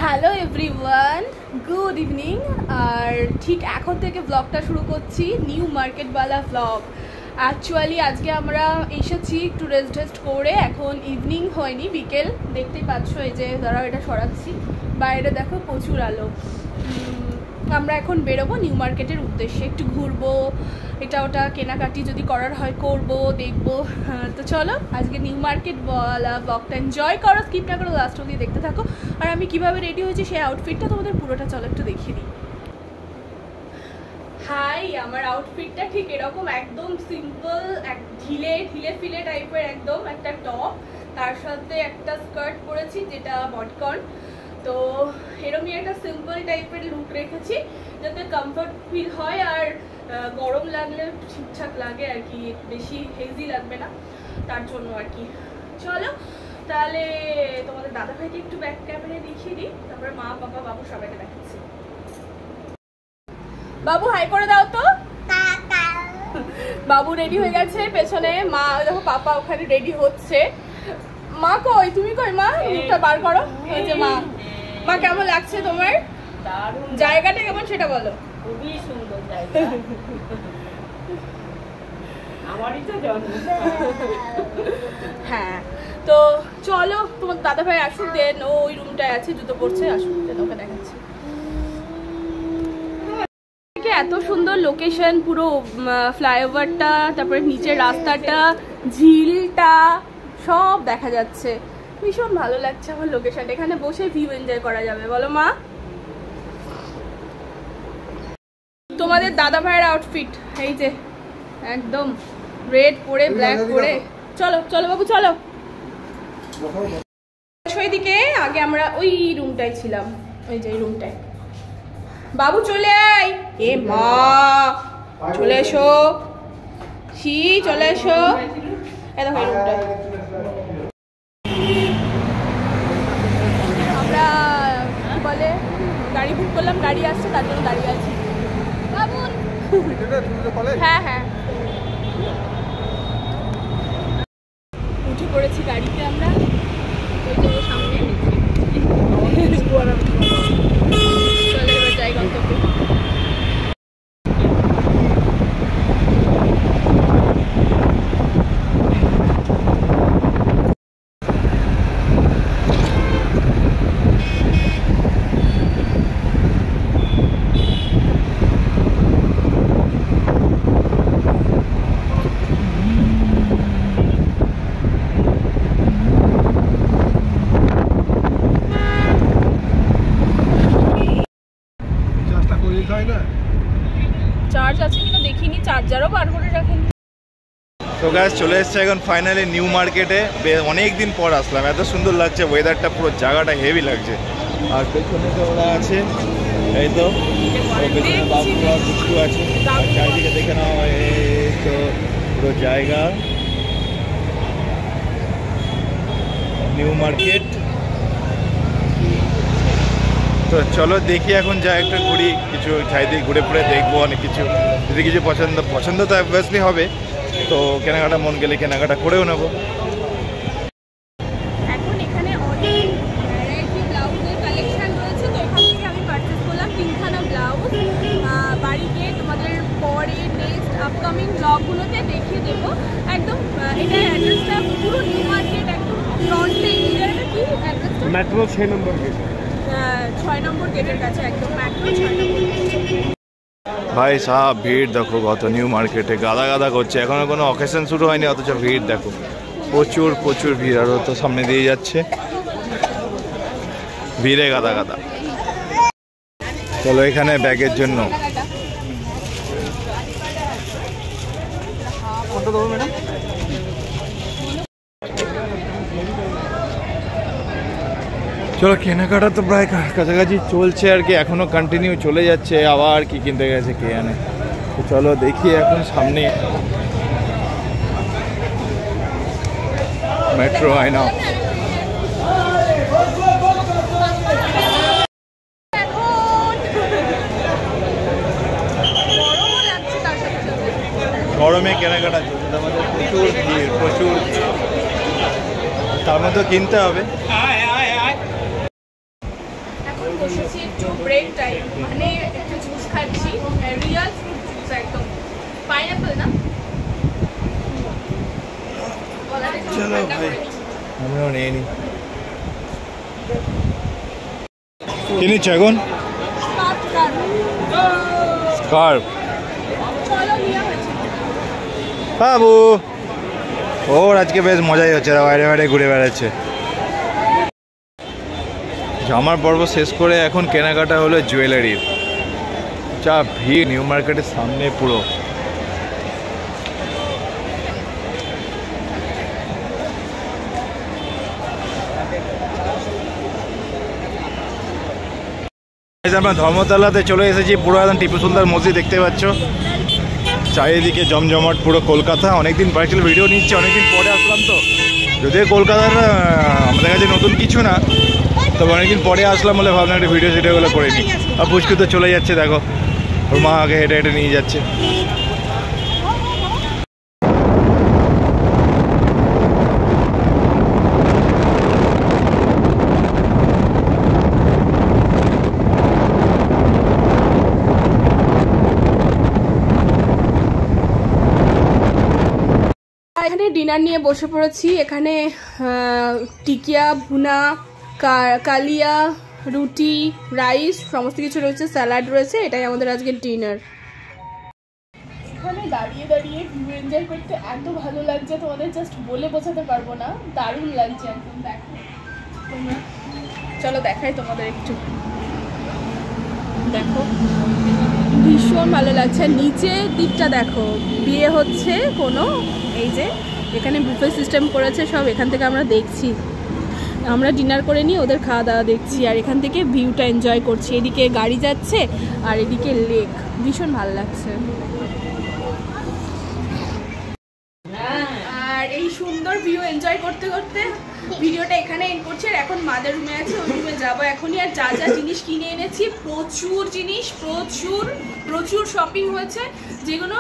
Hello everyone, good evening. আর ঠিক এখন থেকে ব্লগটা শুরু করছি, নিউ মার্কেটওয়ালা ব্লগ। অ্যাকচুয়ালি আজকে আমরা এসেছি একটু রেস্ট করে, এখন ইভিনিং হয়নি, বিকেল। দেখতেই পাচ্ছ, এই যে ধরো এটা সরাচ্ছি, বাইরে দেখো প্রচুর আলো। আমরা এখন বেরোবো নিউ মার্কেটের উদ্দেশ্যে, একটু ঘুরবো, এটা ওটা কেনাকাটি যদি করার হয় করবো, দেখবো। তো চলো আজকে নিউ মার্কেট ব্লগটা এনজয় করো, স্কিপ না করো, লাস্ট অবধি দেখতে থাকো। আর আমি কিভাবে রেডি হয়েছি সেই আউটফিটটা তোমাদের পুরোটা চলো একটু দেখিয়ে দিই। হাই, আমার আউটফিটটা ঠিক এরকম, একদম সিম্পল, ঢিলে ফিলে টাইপের, একদম একটা টপ, তার সাথে একটা স্কার্ট পরেছি যেটা বডিকর্ন। তো এরকমই একটা সিম্পল টাইপের লুক রেখেছি যাতে কমফর্ট ফিল হয়, আর গরম লাগলে ঠিকঠাক লাগে আর কি, বেশি হেভি লাগবে না, তার জন্য আর কি। চলো তাহলে তোমাদের দাদা ভাইকে একটু ব্যাক ক্যামেরায় দেখিয়ে দিই, তারপরে মা বাবা বাবু সবাইকে দেখাচ্ছি। বাবু হাই করে দাও তো। বাবু রেডি হয়ে গেছে, পেছনে মা দেখো, পাপা ওখানে রেডি হচ্ছে। মা কই, তুমি কই মা? মুখটা বার করো। ওই যে মা। মা কেমন লাগছে তোমার? জায়গাটা কেমন সেটা বলো। খুবই সুন্দর জায়গা, আমারই তো জন্ম। হ্যাঁ, তো চলো তোমার দাদা ভাই আসুক, দেন ও ওই রুমটায় আছে, জুতো পরছে, আসুক দেন ওকে দেখাচ্ছি। এত সুন্দর লোকেশন, পুরো ফ্লাইওভারটা, তারপরে নিচের রাস্তাটা, ঝিলটা সব দেখা যাচ্ছে, ভীষণ ভালো লাগছে আমার লোকেশনটা। এখানে বসে ভিউ এনজয় করা যাবে, বলো মা। তোমাদের দাদা ভাইয়ের আউটফিট এই যে, একদম রেড পরে ব্ল্যাক পরে। চলো চলো বাবু চলো। ওইদিকে আগে আমরা ওই রুমটায় ছিলাম, ওই যে রুমটায়। বাবু চলে আয়, এ মা চলে এসো, শি চলে এসো, এই দেখো এই রুমটায়। আমরা কি বলে গাড়ি বুক করলাম, গাড়ি আসছে, তার জন্য দাঁড়িয়ে আছি। বাবুন হ্যাঁ হ্যাঁ, উঠে পড়েছি গাড়িতে আমরা, ওই যে সামনে। চলে এবার যাই গন্তব্যে। চার্জ আছে কিনা দেখিনি, চার্জারও বার করে রাখেনি। তো গাইস চলে এসছে এখন ফাইনালি নিউ মার্কেটে। অনেক দিন পর আসলাম, এত সুন্দর লাগছে ওয়েদারটা, পুরো জায়গাটা হেভি লাগছে। আর পেছনে তো ওরা আছে, এই তো পেছনে বাবুরা বুকু আছে, আর চারিদিকে দেখে নাও, এই তো পুরো জায়গা নিউ মার্কেট। তো চলো দেখি এখন যা একটা ঘুরি, কিছু চারিদিকে ঘুরে ঘুরে দেখবো অনেক কিছু, যদি কিছু পছন্দ তো অবভিয়াসলি হবে, তো কেনাকাটা মন গেলে কেনাকাটা করেও নেবো। এখন এখানে অনেক ভ্যারাইটি ব্লাউজের কালেকশন রয়েছে, তো এখান থেকে আমি পারচেস করলাম 3খানা ব্লাউজ। বাড়িতে তোমাদের পরে নেক্সট আপকামিং ব্লগগুলোতে দেখিয়ে দেবো একদম। এটার অ্যাড্রেসটা পুরো নিউ মার্কেট, একদম ফ্রন্টে। এটা কি অ্যাড্রেসটা? মেট্রো 6 নম্বর গেট, 6 নম্বর গেটের কাছে, একদম মেট্রো 6 নম্বর গেট। ভাই সাহেব ভিড় দেখো কত নিউ মার্কেটে, গাদা গাদা করছে, এখনো কোনো অকেশন শুরু হয়নি, অথচ ভিড় দেখো, প্রচুর প্রচুর ভিড়। আরও তো সামনে দিয়ে যাচ্ছে, ভিড়ে গাদা গাদা। চলো এখানে ব্যাগের জন্য চলো, কেনাকাটা তো প্রায় কাছাকাছি চলছে আর কি, এখনো কন্টিনিউ চলে যাচ্ছে। আবার কি কিনতে গেছে কে জানে। তো চলো দেখি, এখন সামনে মেট্রো আয়না। গরমে কেনাকাটা চলছে আমাদের, প্রচুর ভিড়, প্রচুর, তার মধ্যে কিনতে হবে। বসেছি একটু ব্রেক টাইম, মানে একটু জুস খাচ্ছি, রিয়াল ফ্রুট জুস একদম, পাইনাপেল না। চলো ভাই আমিও নিয়ে নিই। কি নিচ্ছ এখন? স্কার্ফ। বাবু ওর আজকে বেশ মজাই হচ্ছে, বাইরে বাইরে ঘুরে বেড়াচ্ছে। জামার পর্ব শেষ করে এখন কেনাকাটা হলো জুয়েলারির। যা ভিড় নিউ মার্কেটের সামনে পুরো। আমরা ধর্মতলাতে চলে এসেছি, পুরো একদম টিপু সুলতান মসজিদ দেখতে পাচ্ছ, চারিদিকে জমজমাট পুরো কলকাতা। অনেকদিন পরে একচুয়ালি ভিডিও নিচ্ছি, অনেকদিন পরে আসলাম তো, যদিও কলকাতার আমাদের কাছে নতুন কিছু না, তবে অনেকদিন পরে আসলাম বলে ভাবলাম একটা ভিডিও সিডিওগুলো করে নিই। আর পুচকু তো চলে যাচ্ছে, দেখো ওর মা আগে হেঁটে হেঁটে নিয়ে যাচ্ছে। এখানে ডিনার নিয়ে বসে পড়েছি। এখানে টিকিয়া, ভুনা, কালিয়া, রুটি, রাইস সমস্ত কিছু রয়েছে, স্যালাড রয়েছে। এটাই আমাদের আজকের ডিনার। এখানে দাঁড়িয়ে দাঁড়িয়ে ভিউ এনজয় করতে এত ভালো লাগছে, তোমাদের জাস্ট বলে বোঝাতে পারবো না, দারুণ লাগছে একদম। দেখো তোমরা, চলো দেখাই তোমাদের একটু, দেখো ভীষণ ভালো লাগছে। নিচের দিকটা দেখো, বিয়ে হচ্ছে কোনো, এই যে এখানে বুফে সিস্টেম করেছে সব, এখান থেকে আমরা দেখছি, আমরা ডিনার করে নিয়ে ওদের খাওয়া দাওয়া দেখছি, আর এখান থেকে ভিউটা এনজয় করছি। এদিকে গাড়ি যাচ্ছে আর এদিকে লেক, ভীষণ ভালো লাগছে। আর এই সুন্দর ভিউ এনজয় করতে করতে ভিডিওটা এখানে এন্ড করছি। আর এখন মাদের রুমে আছে, ওই রুমে যাবো এখনই। আর যা যা জিনিস কিনে এনেছি, প্রচুর জিনিস, প্রচুর শপিং হয়েছে, যেগুলো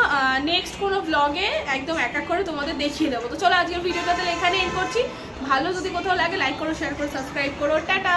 নেক্সট কোনো ব্লগে একদম এক এক করে তোমাদের দেখিয়ে দেবো। তো চলো আজকের ভিডিওটা তাহলে এখানে এন্ড করছি। ভালো যদি কোথাও লাগে লাইক করো, শেয়ার করো, সাবস্ক্রাইব করো। টাটা।